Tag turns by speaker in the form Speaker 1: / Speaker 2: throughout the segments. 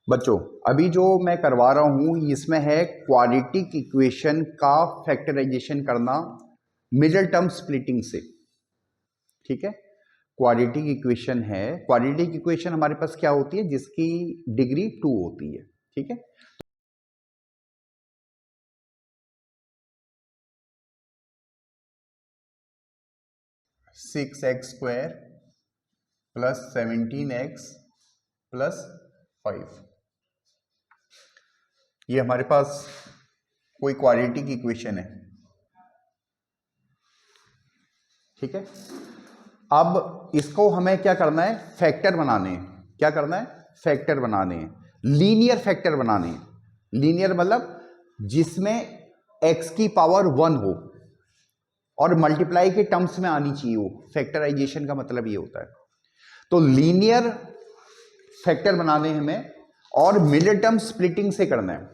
Speaker 1: बच्चों अभी जो मैं करवा रहा हूं इसमें है क्वाड्रेटिक इक्वेशन का फैक्टराइजेशन करना मिडिल टर्म स्प्लिटिंग से। ठीक है, क्वाड्रेटिक इक्वेशन है। क्वाड्रेटिक इक्वेशन हमारे पास क्या होती है, जिसकी डिग्री 2 होती है। ठीक है, six x square plus 17x plus 5, ये हमारे पास कोई क्वाड्रेटिक इक्वेशन है। ठीक है, अब इसको हमें क्या करना है, फैक्टर बनाने हैं। क्या करना है, फैक्टर बनाने हैं, लीनियर फैक्टर बनाने हैं। लीनियर मतलब जिसमें x की पावर 1 हो और मल्टीप्लाई के टर्म्स में आनी चाहिए हो। फैक्टराइजेशन का मतलब ये होता है। तो लीनियर फैक्टर बनाने हमें और मिडिल टर्म स्प्लिटिंग से करना है।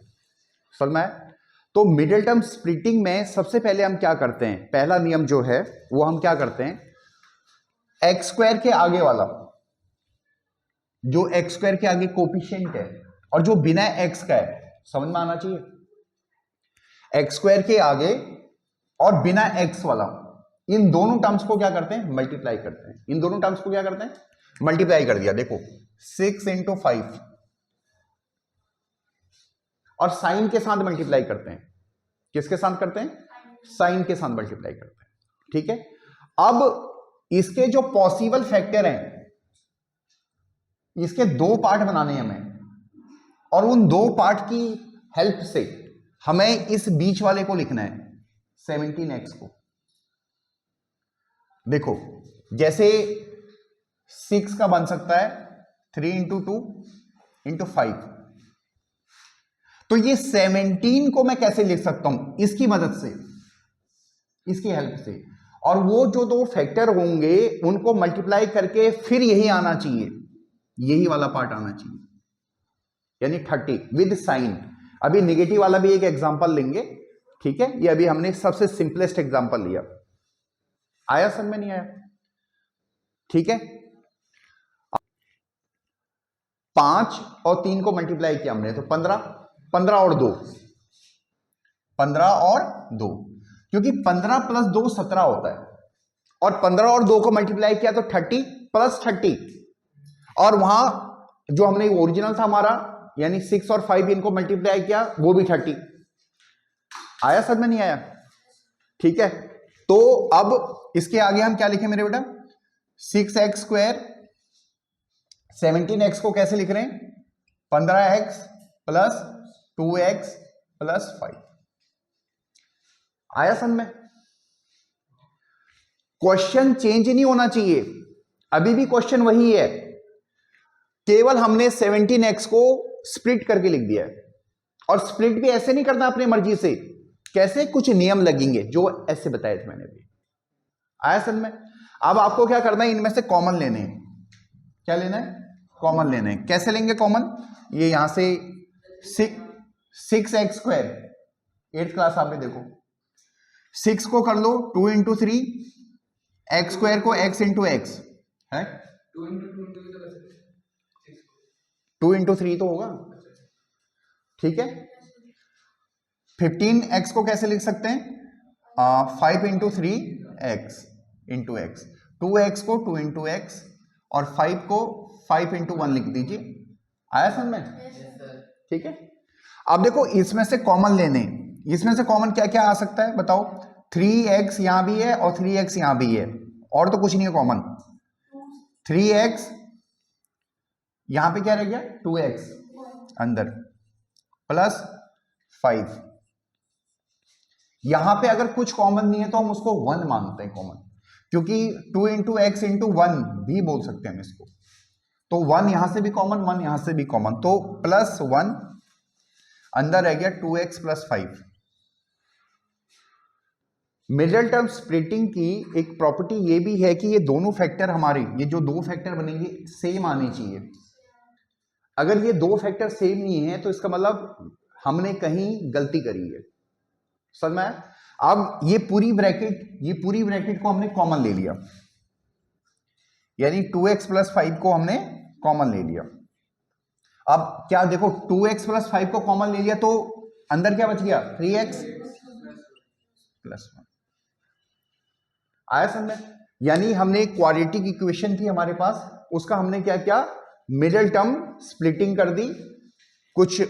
Speaker 1: समझ में? तो मिडिल टर्म स्प्लिटिंग में सबसे पहले हम क्या करते हैं, पहला नियम जो है वो हम क्या करते हैं, एक्स स्क्वायर के आगे वाला, जो एक्स स्क्वायर के आगे कोफिशिएंट है और जो बिना एक्स का है, समझ में आना चाहिए। एक्स स्क्वायर के आगे और बिना एक्स वाला, इन दोनों टर्म्स को क्या करते हैं, मल्टीप्लाई करते हैं। इन दोनों टर्म्स को क्या करते हैं, मल्टीप्लाई कर दिया। देखो 6 × 5 और साइन के साथ मल्टीप्लाई करते हैं। किसके साथ करते हैं, साइन के साथ मल्टीप्लाई करते हैं। ठीक है, अब इसके जो पॉसिबल फैक्टर हैं, इसके दो पार्ट बनाने हैं हमें, और उन दो पार्ट की हेल्प से हमें इस बीच वाले को लिखना है, 17x को। देखो जैसे 6 का बन सकता है 3 × 2 × 5, तो ये 17 को मैं कैसे लिख सकता हूं, इसकी मदद से, इसकी हेल्प से। और वो जो दो फैक्टर होंगे उनको मल्टीप्लाई करके फिर यही आना चाहिए, यही वाला पार्ट आना चाहिए, यानी 30 विद साइन। अभी निगेटिव वाला भी एक एग्जांपल लेंगे। ठीक है, ये अभी हमने सबसे सिंपलेस्ट एग्जांपल लिया। आया समझ में, नहीं आया? ठीक है, 5 और 3 को मल्टीप्लाई किया हमने तो 15, 15 और 2, 15 और 2, क्योंकि 15 + 2 17 होता है, और 15 और 2 को मल्टीप्लाई किया तो 30 + 30, और वहां जो हमने ओरिजिनल था हमारा, यानी 6 और 5 इनको मल्टीप्लाई किया, वो भी 30। आया समझ में, नहीं आया? ठीक है, तो अब इसके आगे हम क्या लिखें मेरे बेटा, 6x स्क्वायर, 17x को कैसे लिख रहे हैं, 15x + 2x + 5। आया समझ में? क्वेश्चन चेंज नहीं होना चाहिए, अभी भी क्वेश्चन वही है, केवल हमने 17x को स्प्लिट करके लिख दिया है। और स्प्लिट भी ऐसे नहीं करना अपनी मर्जी से, कैसे, कुछ नियम लगेंगे जो ऐसे बताए थे मैंने भी। आया समझ में? अब आपको क्या करना है, इनमें से कॉमन लेने हैं। क्या लेना है, कॉमन लेने हैं। कैसे लेंगे कॉमन, ये यहां से 6x स्क्वायर, 8th क्लास आपने देखो, 6 को कर लो 2 × 3, x स्क्वायर को x × x है, 2 × 3 तो होगा। ठीक है, 15x को कैसे लिख सकते हैं, 5 × 3x × x, 2x को 2 × x और 5 को 5 × 1 लिख दीजिए। आया समझ में? ठीक है, अब देखो इसमें से कॉमन लेने, इसमें से कॉमन क्या क्या आ सकता है बताओ, 3x यहां भी है और 3x यहां भी है, और तो कुछ नहीं है कॉमन। 3x यहां पे क्या रह गया, 2x अंदर, प्लस 5। यहां पे अगर कुछ कॉमन नहीं है तो हम उसको 1 मानते हैं कॉमन, क्योंकि 2 × x × 1 भी बोल सकते हैं हम इसको। तो 1 यहां से भी कॉमन, 1 यहां से भी कॉमन, तो +1 अंदर रह गया 2x + 5। मिडिल टर्म स्प्लिटिंग की एक प्रॉपर्टी ये भी है कि ये दोनों फैक्टर हमारे, ये जो दो फैक्टर बनेंगे सेम आने चाहिए। अगर ये दो फैक्टर सेम नहीं है तो इसका मतलब हमने कहीं गलती करी है। समझ में? अब ये पूरी ब्रैकेट को हमने कॉमन ले लिया, यानी 2x + 5 को हमने कॉमन ले लिया। अब क्या देखो 2x प्लस 5 को कॉमन ले लिया तो अंदर क्या बच गया 3x प्लस 1। आया समझ? यानी हमने क्वाड्रेटिक इक्वेशन थी हमारे पास, उसका हमने क्या किया, मिडिल टर्म स्प्लिटिंग कर दी, कुछ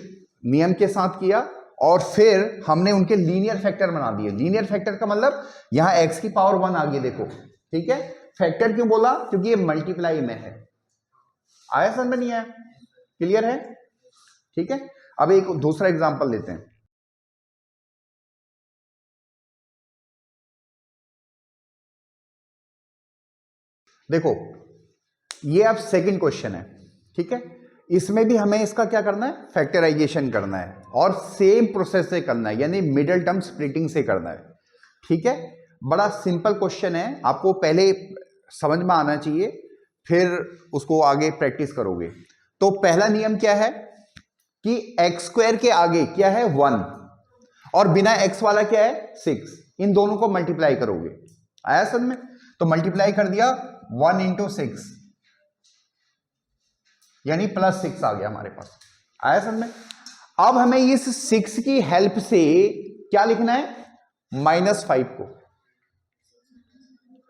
Speaker 1: नियम के साथ किया, और फिर हमने उनके लीनियर फैक्टर बना दिए। लीनियर फैक्टर का मतलब यहां x की पावर 1 आ गई, देखो ठीक है। फैक्टर क्यों बोला, क्योंकि ये मल्टीप्लाई में है। आया समझ में? नहीं आया? क्लियर है? ठीक है। अब एक दूसरा एग्जांपल लेते हैं। देखो ये अब सेकंड क्वेश्चन है, ठीक है। इसमें भी हमें इसका क्या करना है, फैक्टराइजेशन करना है, और सेम प्रोसेस से करना है, यानी मिडिल टर्म स्प्लिटिंग से करना है, ठीक है। बड़ा सिंपल क्वेश्चन है, आपको पहले समझ में आना चाहिए, फिर उसको आगे प्रैक्टिस करोगे। तो पहला नियम क्या है कि एक्स स्क्वायर के आगे क्या है 1, और बिना एक्स वाला क्या है 6, इन दोनों को मल्टीप्लाई करोगे। आया समझ में? तो मल्टीप्लाई कर दिया 1 इंटू 6, यानी प्लस 6 आ गया हमारे पास। आया समझ में? अब हमें इस 6 की हेल्प से क्या लिखना है, -5 को।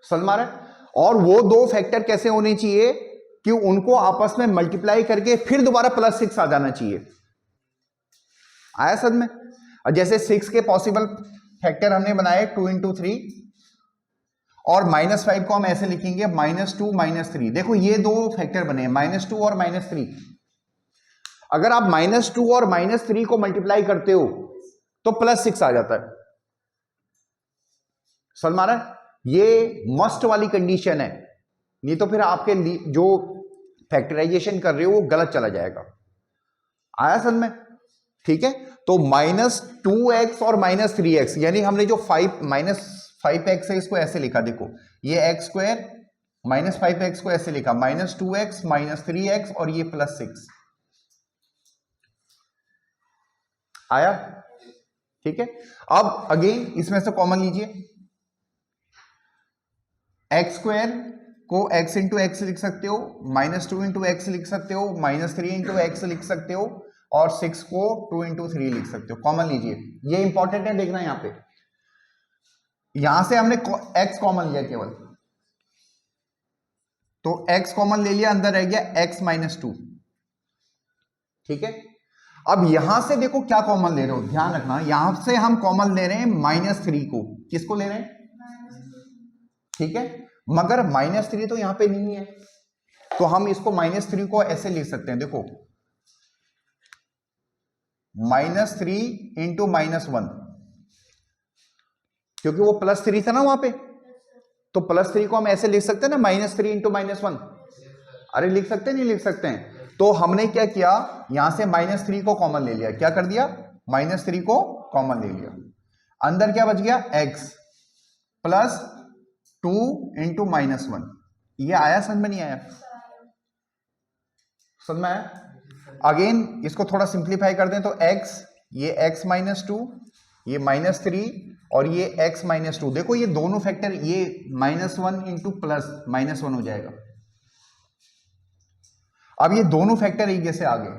Speaker 1: समझ में आ रहा है? और वो दो फैक्टर कैसे होने चाहिए कि उनको आपस में मल्टीप्लाई करके फिर दोबारा +6 आ जाना चाहिए। आया समझ में? और जैसे 6 के पॉसिबल फैक्टर हमने बनाए 2 इंटू 3, और -5 को हम ऐसे लिखेंगे -2 -3। देखो ये दो फैक्टर बने हैं, -2 और -3। अगर आप -2 और -3 को मल्टीप्लाई करते हो तो +6 आ जाता है। समझ में आ रहा है? ये मस्ट वाली कंडीशन है, नहीं तो फिर आपके जो फैक्टराइजेशन कर रहे हो वो गलत चला जाएगा। आया समझ में? ठीक है। तो -2x और -3x, यानी हमने जो -5x है इसको ऐसे लिखा, देखो ये x स्क्वायर -5x को ऐसे लिखा, -2x -3x और ये +6 आया। ठीक है। अब अगेन इसमें से कॉमन लीजिए, एक्स स्क्वायर को x इंटू एक्स लिख सकते हो, -2 इंटू एक्स लिख सकते हो, -3 इंटू एक्स लिख सकते हो, और 6 को 2 इंटू 3 लिख सकते हो। कॉमन लीजिए, ये इंपॉर्टेंट है, देखना यहां पे। यहां से हमने x कॉमन लिया केवल, तो x कॉमन ले लिया, अंदर रह गया x -2। ठीक है। अब यहां से देखो क्या कॉमन ले रहे हो, ध्यान रखना, यहां से हम कॉमन ले रहे हैं -3 को। किसको ले रहे हैं? ठीक है। मगर -3 तो यहां पे नहीं है, तो हम इसको -3 को ऐसे लिख सकते हैं, देखो -3 इंटू -1, क्योंकि वो +3 था ना वहां पे, तो +3 को हम ऐसे लिख सकते हैं ना, -3 इंटू -1। अरे लिख सकते हैं, नहीं लिख सकते हैं? तो हमने क्या किया, यहां से -3 को कॉमन ले लिया। क्या कर दिया, -3 को कॉमन ले लिया, अंदर क्या बच गया x +2 इंटू -1। ये आया समझ में? नहीं आया? समझ में आया? अगेन इसको थोड़ा सिंप्लीफाई कर दें तो x, ये x -2, ये -3, और ये x -2। देखो ये दोनों फैक्टर, ये -1 इंटू +1 हो जाएगा। अब ये दोनों फैक्टर एक जैसे आ गए।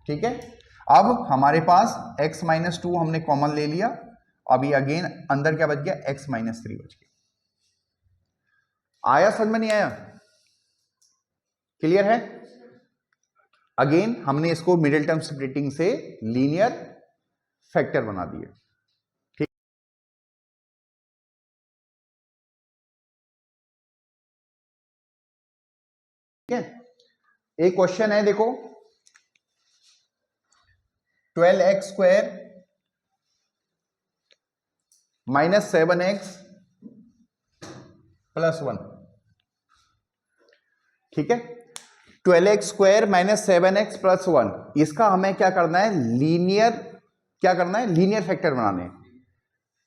Speaker 1: ठीक है। अब हमारे पास x -2 हमने कॉमन ले लिया, अब ये अगेन अंदर क्या बच गया, x -3 बच गया। आया समझ में? नहीं आया? क्लियर है? अगेन हमने इसको मिडिल टर्म स्प्लिटिंग से लीनियर फैक्टर बना दिए। ठीक है। एक क्वेश्चन है, देखो 12x स्क्वायर -7x +1। ठीक है। 12x स्क्वायर -7x +1, इसका हमें क्या करना है, लीनियर, क्या करना है, लीनियर फैक्टर बनाने हैं।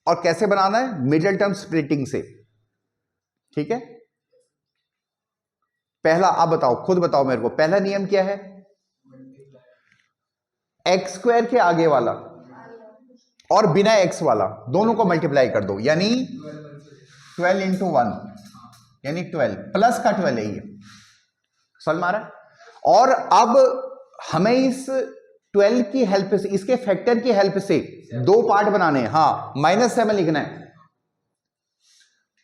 Speaker 1: और कैसे बनाना है, मिडिल टर्म स्प्लिटिंग से। ठीक है। पहला, आप बताओ, खुद बताओ मेरे को, पहला नियम क्या है, एक्स स्क्वायर के आगे वाला और बिना एक्स वाला दोनों को मल्टीप्लाई कर दो, यानी 12 इंटू 1, यानी 12 प्लस का 12 है ये। समझ में आ रहा है? और अब हमें इस 12 की हेल्प से, इसके फैक्टर की हेल्प से दो पार्ट बनाने हैं। हाँ, -7 लिखना है,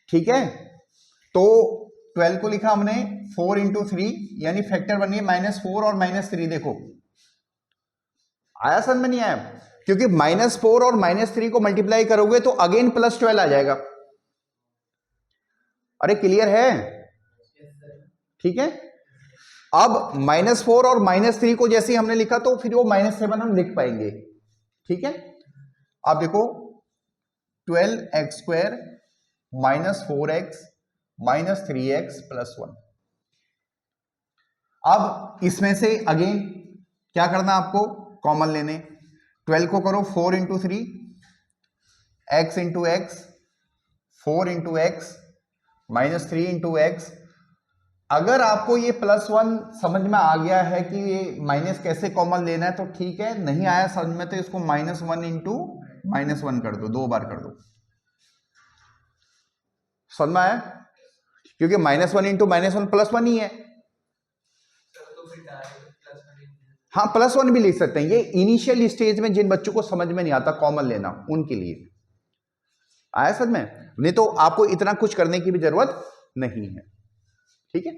Speaker 1: ठीक है। तो 12 को लिखा हमने 4 इंटू 3, यानी फैक्टर बनिए -4 और -3। देखो आया समझ में? नहीं आया? क्योंकि -4 और -3 को मल्टीप्लाई करोगे तो अगेन +12 आ जाएगा। अरे क्लियर है? ठीक है। अब -4 और -3 को जैसे हमने लिखा तो फिर वो -7 हम लिख पाएंगे, ठीक है। अब देखो 12x² -4x -3x +1। अब इसमें से अगेन क्या करना आपको? कॉमन लेने। 12 को करो 4 into 3, x into x, 4 into x -3 into x. अगर आपको ये +1 समझ में आ गया है कि ये माइनस कैसे कॉमन लेना है तो ठीक है, नहीं आया समझ में तो इसको -1 इंटू -1 कर दो, 2 बार कर दो। समझ में आया? क्योंकि -1 इंटू -1 +1 ही है। हाँ, +1 भी लिख सकते हैं। ये इनिशियल स्टेज में जिन बच्चों को समझ में नहीं आता कॉमन लेना, उनके लिए। आया समझ में? नहीं तो आपको इतना कुछ करने की भी जरूरत नहीं है, ठीक है।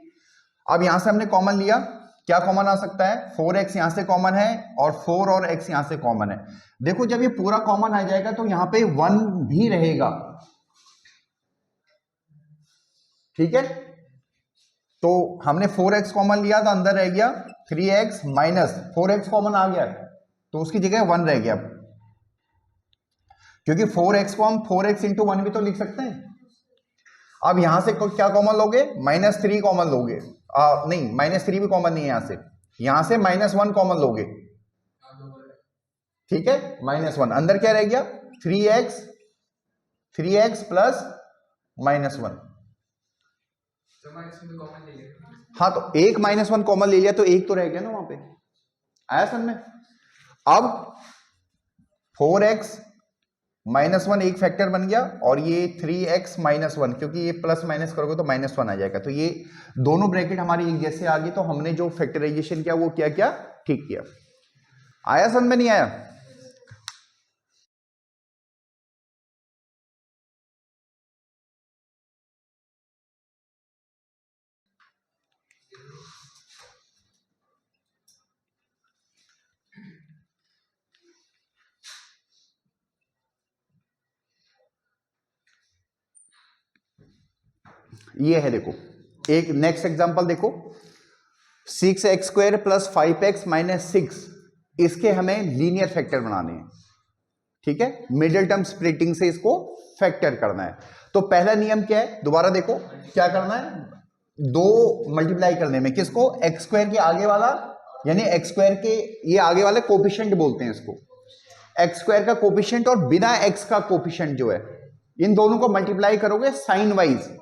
Speaker 1: अब यहां से हमने कॉमन लिया, क्या कॉमन आ सकता है? 4x यहां से कॉमन है और 4 और x यहां से कॉमन है। देखो जब ये पूरा कॉमन आ जाएगा तो यहां पे 1 भी रहेगा, ठीक है। तो हमने 4x कॉमन लिया तो अंदर रह गया 3x माइनस 4x कॉमन आ गया तो उसकी जगह 1 रह गया, क्योंकि 4x को हम 4x इंटू 1 भी तो लिख सकते हैं। अब यहां से क्या कॉमन लोगे? -3 कॉमन लोगे। नहीं, -3 भी कॉमन नहीं है यहां से -1 कॉमन लोगे, ठीक है। -1 अंदर क्या रह गया? 3x plus -1। हाँ, तो एक -1 कॉमन ले लिया तो एक तो रह गया ना वहां पे। आया समझ में? अब 4x -1 एक फैक्टर बन गया और ये 3x -1, क्योंकि ये प्लस माइनस करोगे तो -1 आ जाएगा। तो ये दोनों ब्रैकेट हमारी एक जैसे आ गई, तो हमने जो फैक्टराइजेशन किया वो क्या किया? ठीक किया। आया समझ में? नहीं आया? ये है, देखो एक नेक्स्ट एग्जांपल देखो, 6x² प्लस 5x माइनस 6, इसके हमें लीनियर फैक्टर बनाने हैं, ठीक है। मिडिल टर्म स्प्लिटिंग से इसको फैक्टर करना है। तो पहला नियम क्या है? दोबारा देखो क्या करना है, दो मल्टीप्लाई करने में किसको? x² के आगे वाला, यानी x² के ये आगे वाले कोफिशिएंट बोलते हैं इसको, x² का कोफिशिएंट और बिना x का कोफिशिएंट जो है, इन दोनों को मल्टीप्लाई करोगे साइन वाइज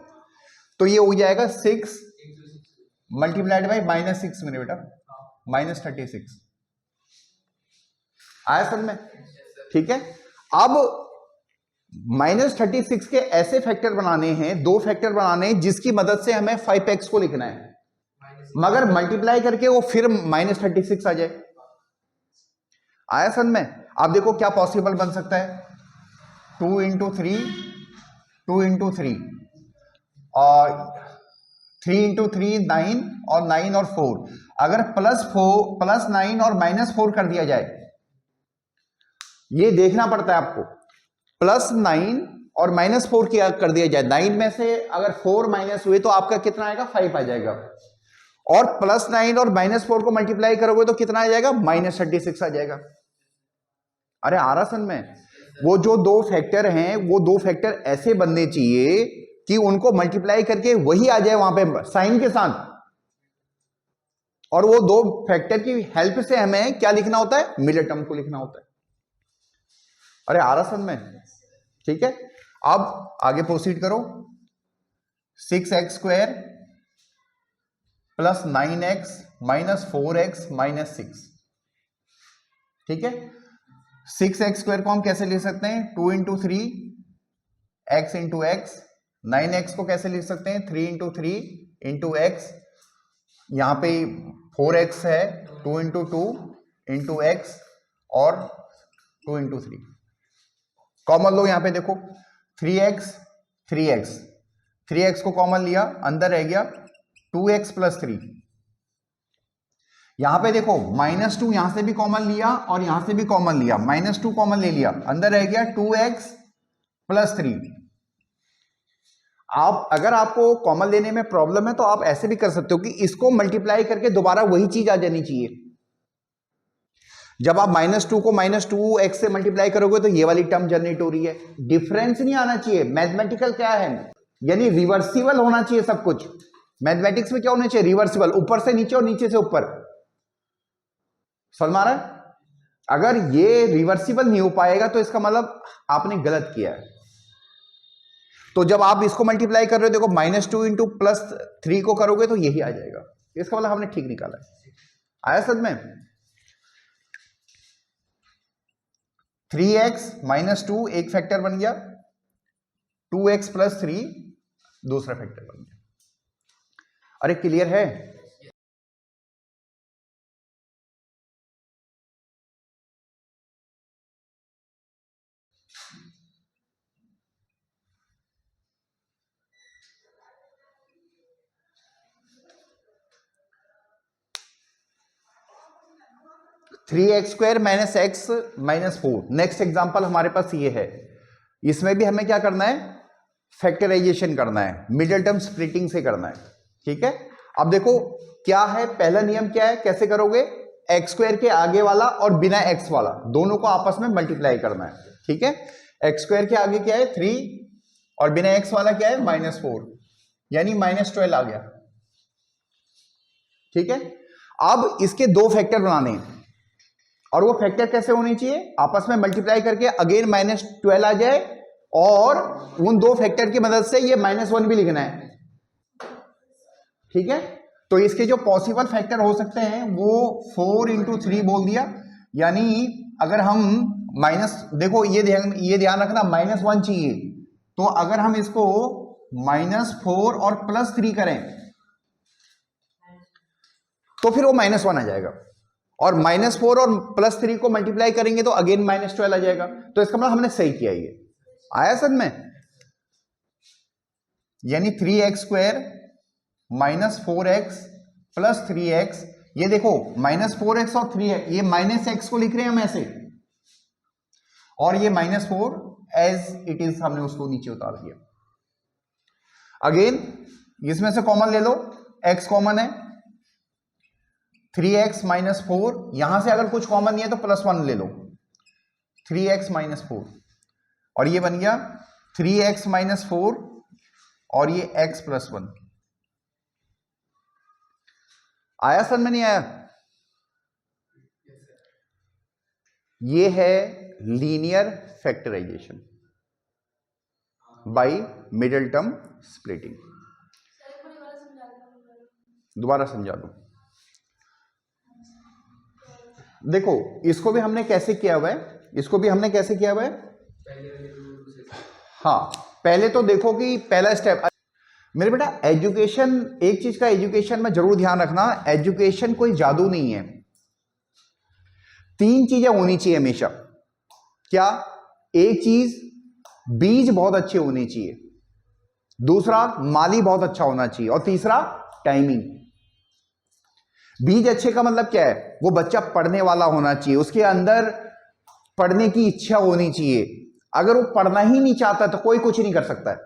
Speaker 1: तो ये हो जाएगा 6 मल्टीप्लाइड बाई -6 मेरे बेटा, -36। आया समझ में? ठीक है। अब -36 के ऐसे फैक्टर बनाने हैं, दो फैक्टर बनाने हैं जिसकी मदद से हमें 5x को लिखना है, मगर मल्टीप्लाई करके वो फिर -36 आ जाए। आया समझ में? आप देखो क्या पॉसिबल बन सकता है, 2 इंटू 3, 2 इंटू 3 और 3 इंटू 3 9, और 9 और 4, अगर +9 और -4 कर दिया जाए, ये देखना पड़ता है आपको, +9 और -4 किया कर दिया जाए, 9 में से अगर 4 माइनस हुए तो आपका कितना आएगा? 5 आ जाएगा, और +9 और -4 को मल्टीप्लाई करोगे तो कितना आ जाएगा? -36 आ जाएगा। अरे आ रहा समझ में? वो जो दो फैक्टर हैं, वो दो फैक्टर ऐसे बनने चाहिए कि उनको मल्टीप्लाई करके वही आ जाए वहां पे साइन के साथ, और वो दो फैक्टर की हेल्प से हमें क्या लिखना होता है? मिडिल टर्म को लिखना होता है। अरे आ रहा समझ में? ठीक है। अब आगे प्रोसीड करो, 6x² plus 9x minus 4x minus 6, ठीक है। 6x² को हम कैसे लिख सकते हैं? 2 into 3 x into x. 9x को कैसे लिख सकते हैं? 3 इंटू 3 इंटू एक्स। यहां पे 4x है 2 इंटू 2 इंटू एक्स और 2 इंटू 3। कॉमन लो यहां पे देखो 3x 3x 3x को कॉमन लिया, अंदर रह गया 2x प्लस 3। यहां पे देखो -2 यहां से भी कॉमन लिया और यहां से भी कॉमन लिया, -2 कॉमन ले लिया, अंदर रह गया 2x प्लस 3। आप अगर आपको कॉमन लेने में प्रॉब्लम है तो आप ऐसे भी कर सकते हो कि इसको मल्टीप्लाई करके दोबारा वही चीज आ जानी चाहिए। जब आप -2 को -2x से मल्टीप्लाई करोगे तो ये वाली टर्म जनरेट हो रही है, डिफरेंस नहीं आना चाहिए। मैथमेटिकल क्या है, यानी रिवर्सिबल होना चाहिए सब कुछ। मैथमेटिक्स में क्या होना चाहिए, रिवर्सिबल, ऊपर से नीचे और नीचे से ऊपर। समझ में आ रहा है? अगर ये रिवर्सिबल नहीं हो पाएगा तो इसका मतलब आपने गलत किया है। तो जब आप इसको मल्टीप्लाई कर रहे हो, देखो -2 इंटू +3 को करोगे तो यही आ जाएगा, इसका मतलब हमने ठीक निकाला है। आया समझ में? 3x -2 एक फैक्टर बन गया, 2x प्लस 3 दूसरा फैक्टर बन गया। अरे क्लियर है? Three x square minus x minus 4। Next example हमारे पास ये है, इसमें भी हमें क्या करना है, फैक्टराइजेशन करना है, मिडिल टर्म स्प्लिटिंग से करना है। ठीक है, अब देखो क्या है, पहला नियम क्या है, कैसे करोगे, एक्स स्क्वायर के आगे वाला और बिना एक्स वाला दोनों को आपस में मल्टीप्लाई करना है। ठीक है, एक्स स्क्वायर के आगे क्या है 3 और बिना एक्स वाला क्या है -4, यानी -12 आ गया। ठीक है, अब इसके दो फैक्टर बनाने हैं और वो फैक्टर कैसे होने चाहिए, आपस में मल्टीप्लाई करके अगेन -12 आ जाए और उन दो फैक्टर की मदद से ये -1 भी लिखना है। ठीक है, तो इसके जो पॉसिबल फैक्टर हो सकते हैं वो 4 इंटू 3 बोल दिया, यानी अगर हम देखो ये ध्यान रखना -1 चाहिए, तो अगर हम इसको -4 और +3 करें तो फिर वो -1 आ जाएगा, और -4 और +3 को मल्टीप्लाई करेंगे तो अगेन -12 आ जाएगा। तो इसका मतलब हमने सही किया, ये आया समझ में, यानी 3x square -4x plus 3x, ये देखो -4x और 3x, ये -x को लिख रहे हैं हम ऐसे, और ये -4 एज इट इज हमने उसको नीचे उतार दिया। अगेन इसमें से कॉमन ले लो, x कॉमन है, 3x -4, यहां से अगर कुछ कॉमन नहीं है तो +1 ले लो, 3x -4, और ये बन गया 3x -4 और ये x + 1। आया सर में नहीं आया? ये है linear factorization by middle term splitting. दोबारा समझा दूं, देखो इसको भी हमने कैसे किया हुआ है, इसको भी हमने कैसे किया हुआ है। हाँ, पहले तो देखो कि पहला स्टेप, मेरे बेटा एजुकेशन, एक चीज का एजुकेशन में जरूर ध्यान रखना, एजुकेशन कोई जादू नहीं है। 3 चीजें होनी चाहिए हमेशा। क्या? एक चीज, बीज बहुत अच्छे होने चाहिए, दूसरा माली बहुत अच्छा होना चाहिए, और तीसरा टाइमिंग। बीज अच्छे का मतलब क्या है, वो बच्चा पढ़ने वाला होना चाहिए, उसके अंदर पढ़ने की इच्छा होनी चाहिए। अगर वो पढ़ना ही नहीं चाहता तो कोई कुछ नहीं कर सकता है,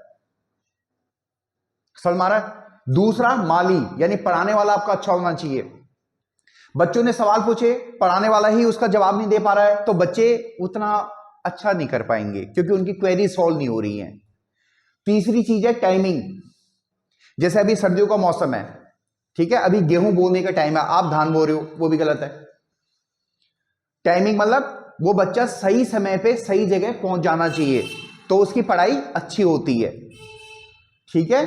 Speaker 1: समझ मारा। दूसरा माली, यानी पढ़ाने वाला आपका अच्छा होना चाहिए। बच्चों ने सवाल पूछे, पढ़ाने वाला ही उसका जवाब नहीं दे पा रहा है तो बच्चे उतना अच्छा नहीं कर पाएंगे क्योंकि उनकी क्वेरी सॉल्व नहीं हो रही है। तीसरी चीज है टाइमिंग, जैसे अभी सर्दियों का मौसम है, ठीक है, अभी गेहूं बोने का टाइम है, आप धान बो रहे हो, वो भी गलत है। टाइमिंग मतलब वो बच्चा सही समय पे सही जगह पहुंच जाना चाहिए, तो उसकी पढ़ाई अच्छी होती है। ठीक है,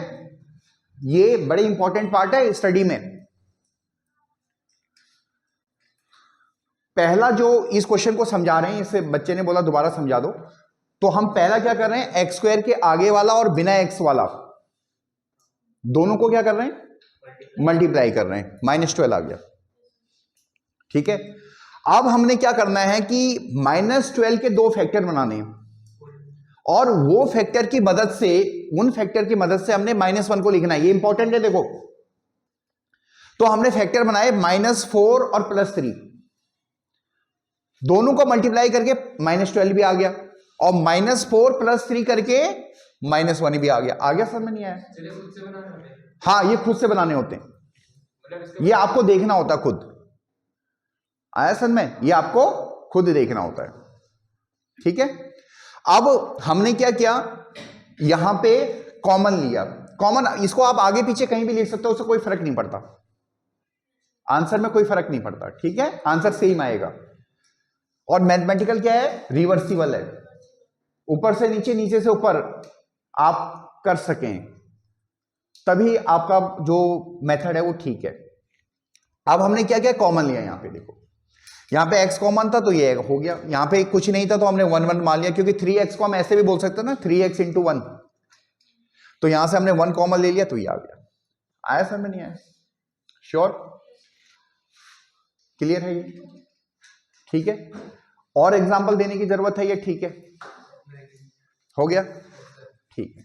Speaker 1: ये बड़े इंपॉर्टेंट पार्ट है स्टडी में। पहला जो इस क्वेश्चन को समझा रहे हैं, इसे बच्चे ने बोला दोबारा समझा दो, तो हम पहला क्या कर रहे हैं, एक्स स्क्वायर के आगे वाला और बिना एक्स वाला दोनों को क्या कर रहे हैं, मल्टीप्लाई कर रहे हैं, -12 आ गया। ठीक है, अब हमने क्या करना है कि -12 के 2 फैक्टर बनाने हैं, और वो फैक्टर की मदद से, उन फैक्टर की मदद से हमने -1 को लिखना है। ये इंपॉर्टेंट है, देखो। तो हमने फैक्टर बनाए -4 और +3, दोनों को मल्टीप्लाई करके -12 भी आ गया, और -4 + 3 करके -1 भी आ गया। समझ में नहीं आया? खुद से बनाने होते हैं। हाँ, ये खुद से बनाने होते हैं, ये आपको देखना होता है खुद। आया समझ में? ये आपको खुद देखना होता है, ठीक है। अब हमने क्या किया, यहां पे कॉमन लिया। कॉमन, इसको आप आगे पीछे कहीं भी लिख सकते हो, उससे कोई फर्क नहीं पड़ता, आंसर में कोई फर्क नहीं पड़ता, ठीक है, आंसर सेम आएगा। और मैथमेटिकल क्या है, रिवर्सिबल है, ऊपर से नीचे, नीचे से ऊपर आप कर सकें, तभी आपका जो मेथड है वो ठीक है। अब हमने क्या किया, कॉमन लिया। यहां पे देखो, यहां पे x कॉमन था तो ये हो गया, यहां पे कुछ नहीं था तो हमने 1 1 मान लिया, क्योंकि 3x को हम ऐसे भी बोल सकते हैं ना, 3x × 1, तो यहां से हमने 1 कॉमन ले लिया तो ये आ गया। आया समझ में नहीं आया? श्योर? क्लियर है ये? ठीक है, और एग्जांपल देने की जरूरत है ये? ठीक है, हो गया, ठीक है।